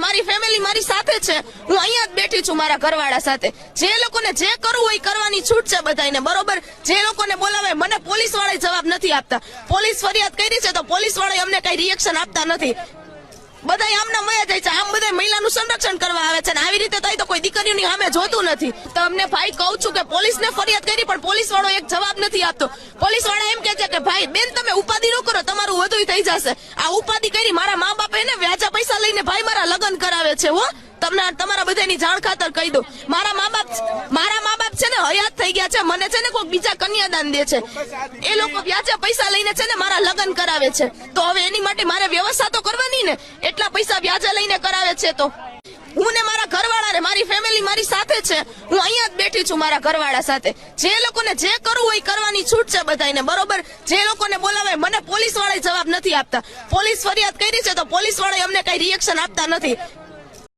મારી ફેમિલી મારી સાથે છે, હું અહીંયા જ બેઠી છું મારા ઘરવાળા સાથે. જે લોકોને જે કરવું હોય કરવાની છૂટ છે બધાને, બરોબર. જે લોકોને બોલાવે, મને પોલીસ વાળા જવાબ નથી આપતા. પોલીસ ફરિયાદ કરી છે તો પોલીસ વાળા અમને કઈ રિએક્શન આપતા નથી. બધા આમના મયા જાય છે, આમ બધા મહિલાનું સંરક્ષણ કરવા આવે છે, આવી રીતે થાય તો કોઈ દીકરીઓની સામે જોતું નથી. તમને ભાઈ કહું છું કે પોલીસને ફરિયાદ કરી પણ પોલીસ વાળો એક જવાબ નથી આપતો. પોલીસ વાળા એમ કે છે કે ભાઈ બેન તમે ઉપાધિ ન કરો, તમારું વધુ થઈ જશે. આ ઉપાધિ કરી મારા મા બાપે ને વ્યાજા પૈસા લઈને ભાઈ મારા લગ્ન કરાવે છે. હો તમને તમારા બધાની જાણ ખાતર કહી દઉં, મારા મા બાપ છે ને હયાત થઈ ગયા છે, મને છે ને કોઈ બીજા કન્યાદાન દે છે. એ લોકો વ્યાજે પૈસા લઈને છે ને મારા લગ્ન કરાવે છે. તો હવે એની માટે મારે વ્યવસ્થા તો કરવાની ને, એટલા પૈસા વ્યાજે લઈને કરાવે છે. તો હું ને મારા ઘરવાળા ને મારી ફેમિલી મારી સાથે છે, હું અહીંયા જ બેઠી છું મારા ઘરવાળા સાથે. જે લોકોને જે કરવું હોય કરવાની છૂટ છે બધાને, બરોબર. જે લોકોને બોલાવે, મને પોલીસ વાળા જવાબ નથી આપતા. પોલીસ ફરિયાદ કરી છે તો પોલીસ વાળા અમને કઈ રિએક્શન આપતા નથી.